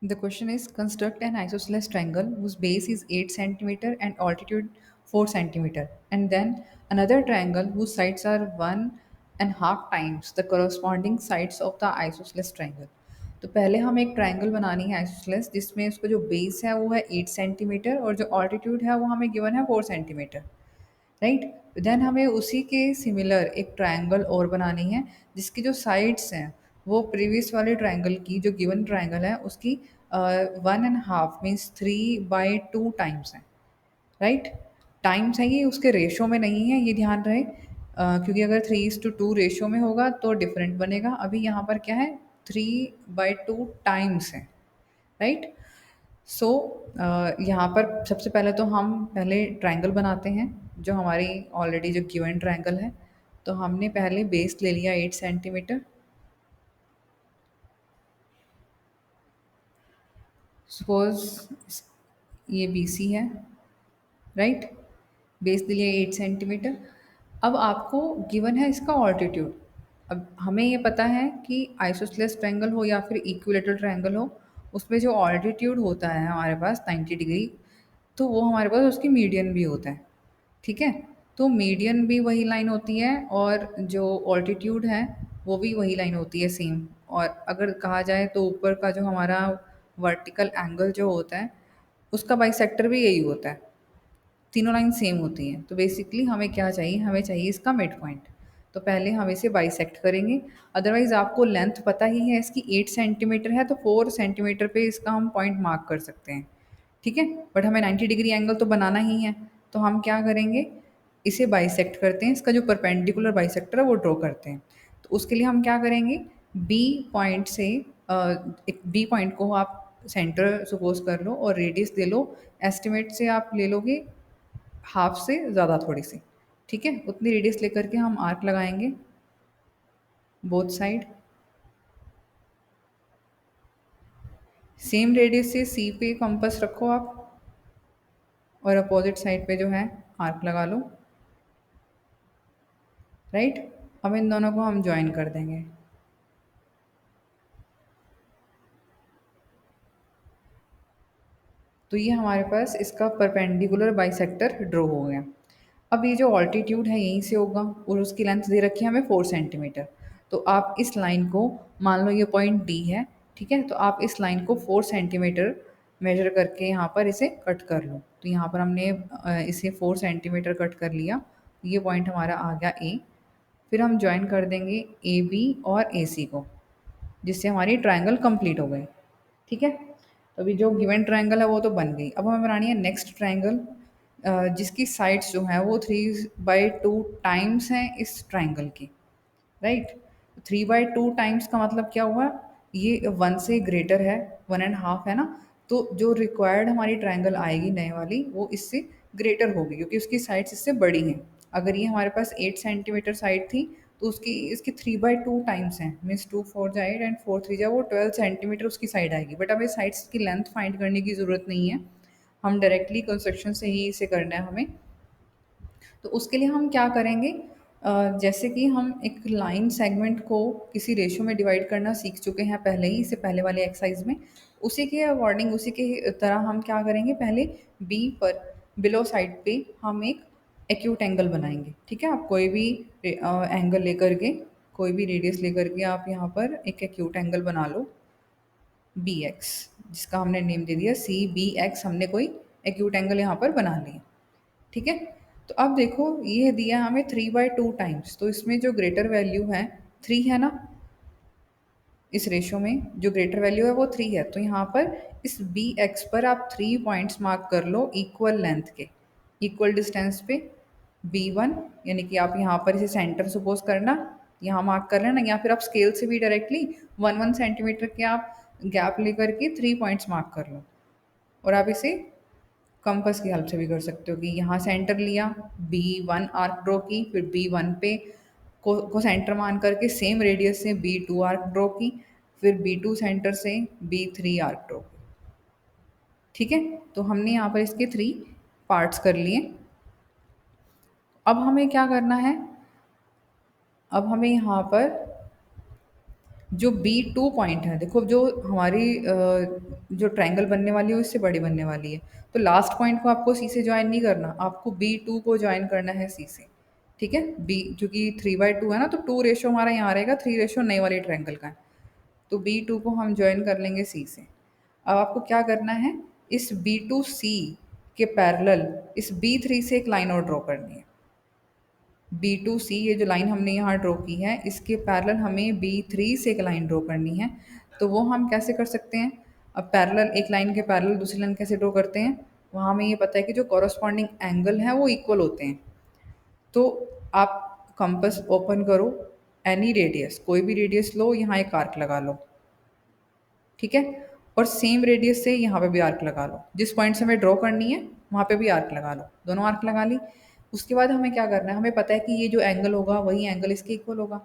The question is construct an isosceles triangle whose base is 8 centimeter and altitude 4 centimeter, and then another triangle whose sides are 1.5 times the corresponding sides of the isosceles triangle. तो पहले हम एक triangle बनानी है isosceles जिसमें उसका जो base है वो है 8 सेंटीमीटर और जो ऑल्टीट्यूड है वो हमें गिवन है 4 सेंटीमीटर, राइट। देन हमें उसी के सिमिलर एक ट्रायंगल और बनानी है जिसकी जो साइड्स हैं वो प्रीवियस वाले ट्रायंगल की जो गिवन ट्रायंगल है उसकी 1.5 मीन्स 3/2 टाइम्स है, राइट। टाइम्स है ये, उसके रेशो में नहीं है, ये ध्यान रहे। क्योंकि अगर 3:2 रेशो में होगा तो डिफरेंट बनेगा। अभी यहाँ पर क्या है, 3/2 टाइम्स है, राइट। सो यहाँ पर सबसे पहले तो हम पहले ट्रायंगल बनाते हैं जो हमारी ऑलरेडी जो गिवन ट्रायंगल है। तो हमने पहले बेस ले लिया 8 सेंटीमीटर। सपोज ये बी सी है, राइट। बेस ले लिया 8 सेंटीमीटर। अब आपको गिवन है इसका ऑल्टीट्यूड। अब हमें ये पता है कि आइसोसेलेस ट्रायंगल हो या फिर इक्विलेटरल ट्रायंगल हो, उसमें जो ऑल्टीट्यूड होता है हमारे पास 90 डिग्री, तो वो हमारे पास उसकी मीडियन भी होता है, ठीक है। तो मीडियन भी वही लाइन होती है और जो ऑल्टीट्यूड है वो भी वही लाइन होती है सेम। और अगर कहा जाए तो ऊपर का जो हमारा वर्टिकल एंगल जो होता है उसका बाइसेक्टर भी यही होता है, तीनों लाइन सेम होती हैं। तो बेसिकली हमें क्या चाहिए, हमें चाहिए इसका मिड पॉइंट। तो पहले हम इसे बाइसेक्ट करेंगे। अदरवाइज आपको लेंथ पता ही है इसकी 8 सेंटीमीटर है तो 4 सेंटीमीटर पे इसका हम पॉइंट मार्क कर सकते हैं, ठीक है। बट हमें 90 डिग्री एंगल तो बनाना ही है, तो हम क्या करेंगे, इसे बाइसेक्ट करते हैं, इसका जो परपेंडिकुलर बाइसेक्टर है वो ड्रॉ करते हैं। तो उसके लिए हम क्या करेंगे, बी पॉइंट से एक बी पॉइंट को आप सेंटर सपोज कर लो और रेडियस दे लो। एस्टिमेट से आप ले लोगे हाफ से ज़्यादा थोड़ी सी, ठीक है। उतनी रेडियस लेकर के हम आर्क लगाएंगे बोथ साइड। सेम रेडियस से सी पे कंपास रखो आप और अपोजिट साइड पे जो है आर्क लगा लो, राइट। अब इन दोनों को हम ज्वाइन कर देंगे। तो ये हमारे पास इसका परपेंडिकुलर बाइसेक्टर ड्रॉ हो गया। अब ये जो ऑल्टीट्यूड है यहीं से होगा और उसकी लेंथ दे रखी है हमें 4 सेंटीमीटर। तो आप इस लाइन को, मान लो ये पॉइंट डी है, ठीक है। तो आप इस लाइन को 4 सेंटीमीटर मेजर करके यहाँ पर इसे कट कर लो। तो यहाँ पर हमने इसे 4 सेंटीमीटर कट कर लिया। ये पॉइंट हमारा आ गया ए। फिर हम ज्वाइन कर देंगे ए बी और ए सी को, जिससे हमारी ट्रायंगल कंप्लीट हो गई, ठीक है। तो अभी जो गिवन ट्रायंगल है वो तो बन गई। अब हमें बनानी है नेक्स्ट ट्रायंगल जिसकी साइड्स जो हैं वो 3/2 टाइम्स हैं इस ट्रायंगल की, राइट। 3/2 टाइम्स का मतलब क्या हुआ, ये 1 से ग्रेटर है, 1.5 है ना। तो जो रिक्वायर्ड हमारी ट्रायंगल आएगी नए वाली वो इससे ग्रेटर होगी क्योंकि उसकी साइड्स इससे बड़ी हैं। अगर ये हमारे पास 8 सेंटीमीटर साइड थी तो उसकी इसकी 3/2 टाइम्स हैं, मीन्स 2 4 जा 8 एंड 4 3 जा वो 12 सेंटीमीटर उसकी साइड आएगी। बट हमें साइड्स की लेंथ फाइंड करने की ज़रूरत नहीं है, हम डायरेक्टली कंस्ट्रक्शन से ही इसे करना है हमें। तो उसके लिए हम क्या करेंगे, जैसे कि हम एक लाइन सेगमेंट को किसी रेशियो में डिवाइड करना सीख चुके हैं पहले ही, इससे पहले वाले एक्सरसाइज में। उसी के अकॉर्डिंग, उसी के तरह हम क्या करेंगे, पहले बी पर बिलो साइड पे हम एक एक्यूट एंगल बनाएंगे, ठीक है। आप कोई भी एंगल लेकर के, कोई भी रेडियस लेकर के आप यहाँ पर एक एक्यूट एंगल बना लो बी एक्स, जिसका हमने नेम दे दिया सी बी एक्स। हमने कोई एक्यूट एंगल यहाँ पर बना लिया, ठीक है। तो अब देखो ये दिया हमें 3/2 टाइम्स, तो इसमें जो ग्रेटर वैल्यू है 3 है ना, इस रेशो में जो ग्रेटर वैल्यू है वो 3 है। तो यहाँ पर इस बी एक्स पर आप 3 पॉइंट्स मार्क कर लो इक्वल लेंथ के, इक्वल डिस्टेंस पे। B1 यानी कि आप यहाँ पर इसे सेंटर सपोज करना, यहाँ मार्क कर लेना, या फिर आप स्केल से भी डायरेक्टली 1 सेंटीमीटर के आप गैप लेकर के 3 पॉइंट्स मार्क कर लो। और आप इसे कंपास की हेल्प से भी कर सकते हो कि यहाँ सेंटर लिया, B1 आर्क ड्रॉ की, फिर B1 पे को सेंटर मान करके सेम रेडियस से B2 आर्क ड्रॉ की, फिर B2 सेंटर से B3 आर्क ड्रॉ की, ठीक है। तो हमने यहाँ पर इसके 3 पार्ट्स कर लिए। अब हमें क्या करना है, अब हमें यहाँ पर जो B2 पॉइंट है, देखो जो हमारी जो ट्रायंगल बनने वाली है वो इससे बड़ी बनने वाली है, तो लास्ट पॉइंट को आपको सी से ज्वाइन नहीं करना, आपको B2 को ज्वाइन करना है सी से। ठीक है, बी क्योंकि 3/2 है ना, तो 2 रेशो हमारा यहाँ रहेगा, 3 रेशो नई वाली ट्रायंगल का है, तो B2 को हम ज्वाइन कर लेंगे सी से। अब आपको क्या करना है, इस B2C के पैरेलल इस B3 से एक लाइन और ड्रॉ करनी है। B2C ये जो लाइन हमने यहाँ ड्रॉ की है, इसके पैरेलल हमें B3 से एक लाइन ड्रॉ करनी है। तो वो हम कैसे कर सकते हैं, अब पैरेलल एक लाइन के पैरेलल दूसरी लाइन कैसे ड्रॉ करते हैं, वहाँ हमें ये पता है कि जो कॉरस्पॉन्डिंग एंगल है वो इक्वल होते हैं। तो आप कंपास ओपन करो, एनी रेडियस, कोई भी रेडियस लो, यहाँ एक आर्क लगा लो। ठीक है, और सेम रेडियस से यहाँ पे भी आर्क लगा लो, जिस पॉइंट से हमें ड्रॉ करनी है वहाँ पे भी आर्क लगा लो, दोनों आर्क लगा ली। उसके बाद हमें क्या करना है, हमें पता है कि ये जो एंगल होगा वही एंगल इसके इक्वल होगा।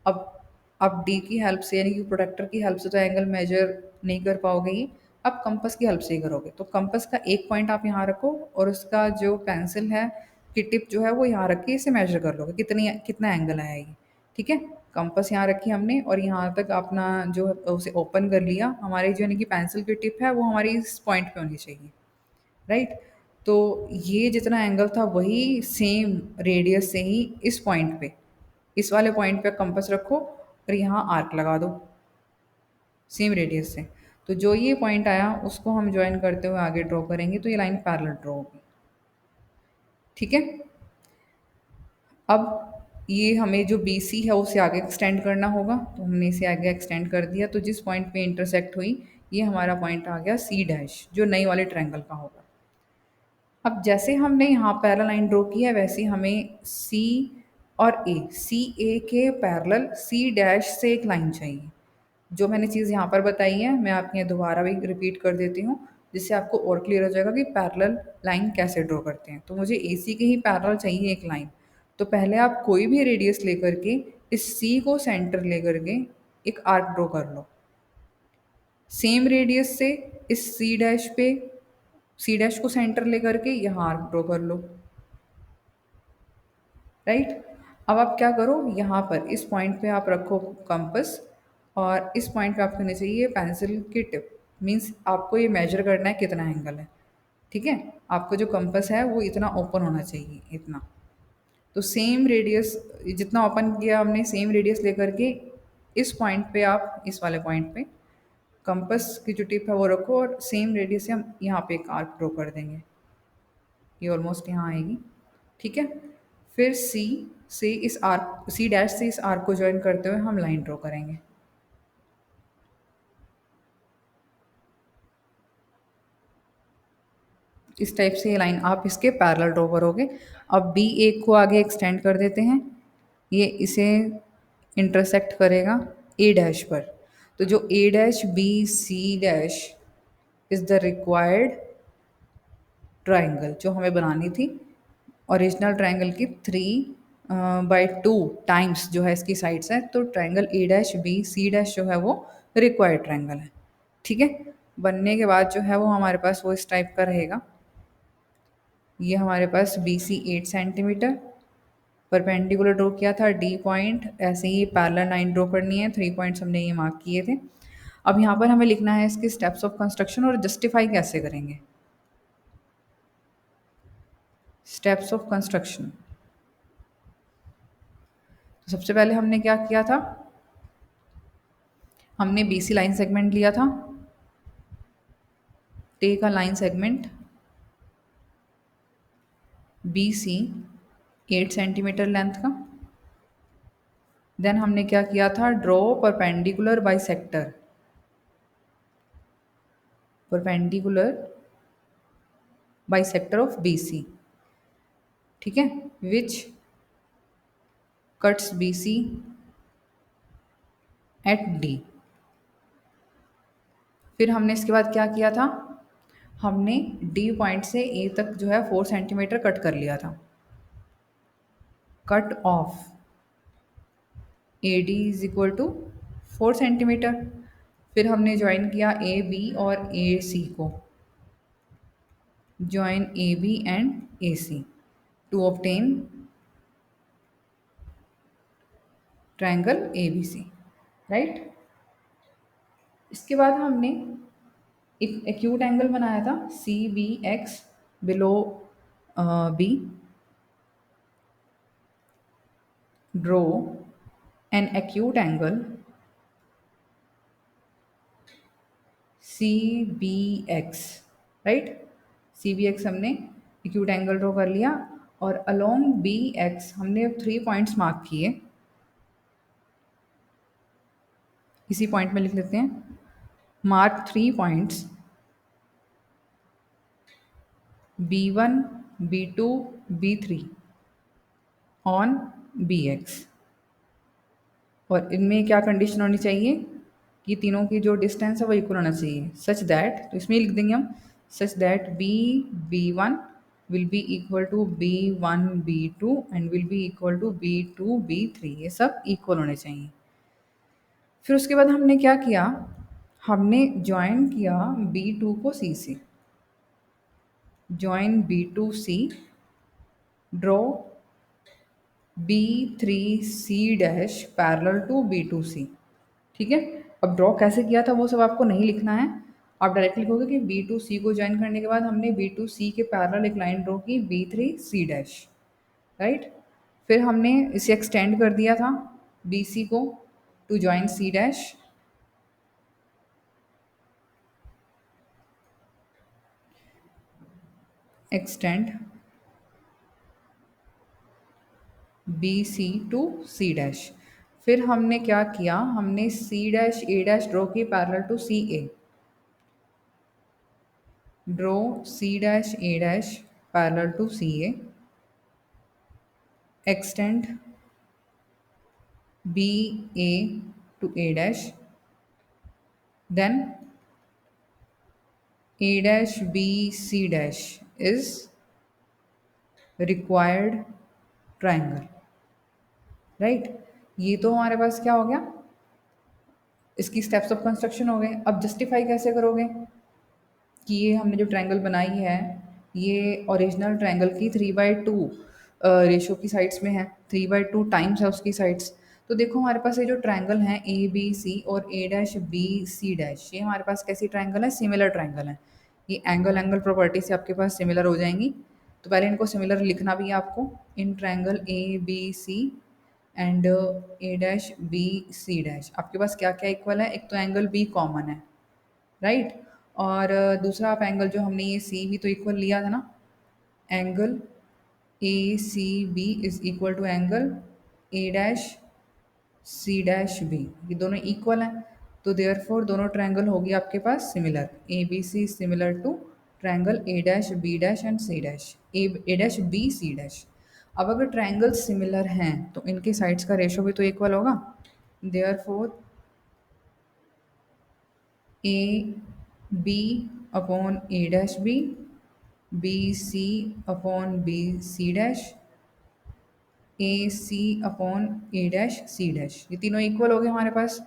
अब आप डी की हेल्प से, यानी कि प्रोडक्टर की हेल्प से तो एंगल मेजर नहीं कर पाओगे ये, आप कंपास की हेल्प से ही करोगे। तो कंपास का एक पॉइंट आप यहाँ रखो और उसका जो पेंसिल है की टिप जो है वो यहाँ रख के इसे मेजर कर लोगे कितनी कितना एंगल आया ये। ठीक है, कंपास यहाँ रखी हमने और यहाँ तक अपना जो है उसे ओपन कर लिया, हमारी जो यानी कि पेंसिल की टिप है वो हमारी इस पॉइंट पे होनी चाहिए, राइट। तो ये जितना एंगल था वही सेम रेडियस से ही इस पॉइंट पे, इस वाले पॉइंट पे कंपास रखो और यहाँ आर्क लगा दो सेम रेडियस से। तो जो ये पॉइंट आया उसको हम ज्वाइन करते हुए आगे ड्रॉ करेंगे, तो ये लाइन पैरेलल ड्रॉ होगी। ठीक है, अब ये हमें जो बी सी है उसे आगे एक्सटेंड करना होगा, तो हमने इसे आगे एक्सटेंड कर दिया, तो जिस पॉइंट पे इंटरसेक्ट हुई ये हमारा पॉइंट आ गया सी डैश, जो नई वाले ट्रायंगल का होगा। अब जैसे हमने यहाँ पैरेलल लाइन ड्रॉ की है वैसे ही हमें सी और ए, सी ए के पैरेलल सी डैश से एक लाइन चाहिए। जो मैंने चीज़ यहाँ पर बताई है मैं आपके यहाँ दोबारा भी रिपीट कर देती हूँ, जिससे आपको और क्लियर हो जाएगा कि पैरेलल लाइन कैसे ड्रॉ करते हैं। तो मुझे ए सी के ही पैरेलल चाहिए एक लाइन, तो पहले आप कोई भी रेडियस लेकर के इस सी को सेंटर लेकर के एक आर्क ड्रॉ कर लो। सेम रेडियस से इस सी डैश पे, सी डैश को सेंटर लेकर के यहाँ आर्क ड्रॉ कर लो, राइट। अब आप क्या करो, यहाँ पर इस पॉइंट पे आप रखो कंपास और इस पॉइंट पे आपको होनी चाहिए पेंसिल की टिप, मीन्स आपको ये मेजर करना है कितना एंगल है। ठीक है, आपको जो कंपास है वो इतना ओपन होना चाहिए, इतना। तो सेम रेडियस जितना ओपन किया हमने सेम रेडियस लेकर के इस पॉइंट पे, आप इस वाले पॉइंट पे कंपास की जो टिप है वो रखो और सेम रेडियस से हम यहाँ पे एक आर्क ड्रॉ कर देंगे, ये ऑलमोस्ट यहाँ आएगी। ठीक है, फिर सी से इस आर्क, सी डैश से इस आर्क को ज्वाइन करते हुए हम लाइन ड्रॉ करेंगे। इस टाइप से ये लाइन आप इसके पैरेलल ड्रॉ करोगे। अब बी एक को आगे एक्सटेंड कर देते हैं, ये इसे इंटरसेक्ट करेगा ए डैश पर। तो जो A dash B C dash is the required triangle जो हमें बनानी थी, ओरिजिनल ट्राइंगल की 3/2 टाइम्स जो है इसकी साइड्स है, तो triangle A dash B C dash जो है वो रिक्वायर्ड ट्राइंगल है। ठीक है, बनने के बाद जो है वो हमारे पास वो इस टाइप का रहेगा। ये हमारे पास B C 8 centimetre, perpendicular draw किया था डी पॉइंट, ऐसे ही पैरेलल लाइन ड्रॉ करनी है, 3 पॉइंट्स हमने ये मार्क किए थे। अब यहाँ पर हमें लिखना है इसके स्टेप्स ऑफ कंस्ट्रक्शन और जस्टिफाई कैसे करेंगे। स्टेप्स ऑफ कंस्ट्रक्शन, तो सबसे पहले हमने क्या किया था, हमने बी सी लाइन सेगमेंट लिया था, take a line segment B C 8 centimetre length का। देन हमने क्या किया था, draw perpendicular bisector, perpendicular bisector of B C. ठीक है, which cuts B C at D. फिर हमने इसके बाद क्या किया था, हमने डी पॉइंट से ए तक जो है 4 सेंटीमीटर कट कर लिया था, cut off A D is equal to 4 centimetre. फिर हमने ज्वाइन किया ए बी और ए सी को, join A B and A C to obtain triangle A B C, right. इसके बाद हमने एक एक्यूट एंगल बनाया था C B X below B, draw an acute angle C B X, right. C B X हमने acute angle draw कर लिया, और अलोंग बी एक्स हमने 3 पॉइंट्स मार्क किए। इसी पॉइंट में लिख लेते हैं, mark 3 points B1, B2, B3 on B X. और इनमें क्या कंडीशन होनी चाहिए कि तीनों की जो डिस्टेंस है वो इक्वल होना चाहिए, सच दैट, तो इसमें लिख देंगे हम, such that B1 will be equal to B1 B2 and will be equal to B2 B3, ये सब इक्वल होने चाहिए। फिर उसके बाद हमने क्या किया, हमने ज्वाइन किया B2 को C से, join B2 C, draw B3 C dash parallel to B2 C। ठीक है। अब ड्रॉ कैसे किया था वो सब आपको नहीं लिखना है, आप डायरेक्ट लिखोगे कि B2 C को ज्वाइन करने के बाद हमने B2 C के पैरेलल एक लाइन ड्रॉ की B3 C डैश, राइट। फिर हमने इसे एक्सटेंड कर दिया था BC को to join C dash, extend BC to C dash. फिर हमने क्या किया, हमने C dash A dash draw की parallel to CA, draw C dash A dash parallel to CA, extend BA to A dash, then A dash BC dash is required triangle, right. ये तो हमारे पास क्या हो गया, इसकी स्टेप्स ऑफ कंस्ट्रक्शन हो गए। अब जस्टिफाई कैसे करोगे कि ये हमने जो ट्रायंगल बनाई है ये ओरिजिनल ट्रायंगल की 3/2 रेशो की साइड्स में है, 3/2 टाइम्स है उसकी साइड्स। तो देखो हमारे पास ये जो ट्रायंगल है ए बी सी और ए डैश बी सी डैश, ये हमारे पास कैसी ट्रायंगल है, सिमिलर ट्रायंगल है। ये एंगल एंगल प्रॉपर्टी से आपके पास सिमिलर हो जाएंगी। तो पहले इनको सिमिलर लिखना भी है आपको, in triangle A B C and A dash B C dash आपके पास क्या क्या इक्वल है, एक तो एंगल बी कॉमन है, राइट। और दूसरा आप एंगल जो हमने ये सी भी तो इक्वल लिया था ना, angle A C B is equal to angle A dash C dash B, ये दोनों इक्वल हैं। तो देयरफॉर दोनों ट्रायंगल होगी आपके पास similar, A B C similar to triangle A dash B dash and C dash, A dash B C dash. अब अगर ट्रायंगल सिमिलर हैं तो इनके साइड्स का रेशो भी तो इक्वल होगा, therefore A B upon A dash B C upon B C dash, A C upon A dash C dash, ये तीनों इक्वल हो गए हमारे पास।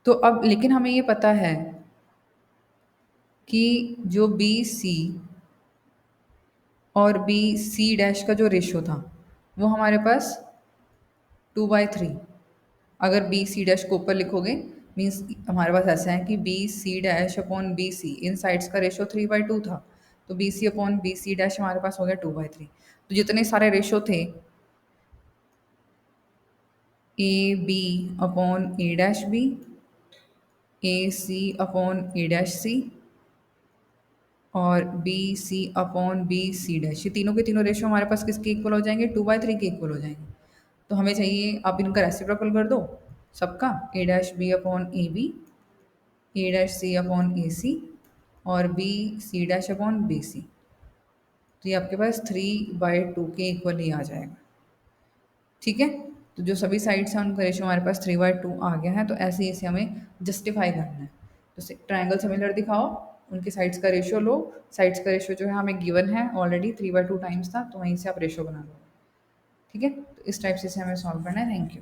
तो अब लेकिन हमें ये पता है कि जो बी सी और बी सी डैश का जो रेशो था वो हमारे पास 2/3, अगर बी सी डैश को ऊपर लिखोगे मीन्स हमारे पास ऐसा है कि B C dash upon B C इन साइड्स का रेशो 3/2 था, तो B C upon B C dash हमारे पास हो गया 2/3। तो जितने सारे रेशो थे A B upon A dash B, A C upon A dash C और B C upon B C dash, ये तीनों के तीनों रेशो हमारे पास किसके इक्वल हो जाएंगे, 2/3 के इक्वल हो जाएंगे। तो हमें चाहिए आप इनका रेसिप्रोकल कर दो सबका, A dash B upon A B, A dash C upon A C और B C dash upon B C. तो ये आपके पास 3/2 के इक्वल ही आ जाएगा, ठीक है। तो जो सभी साइड्स हैं उनका रेशो हमारे पास 3/2 आ गया है। तो ऐसे ही इसे हमें जस्टिफाई करना है। तो ट्रायंगल सिमिलर दिखाओ, उनके साइड्स का रेशो लो, साइड्स का रेशो जो है हमें गिवन है ऑलरेडी 3/2 टाइम्स था, तो वहीं से आप रेशो बना लो, ठीक है। तो इस टाइप से इसे हमें सॉल्व करना है। Thank you.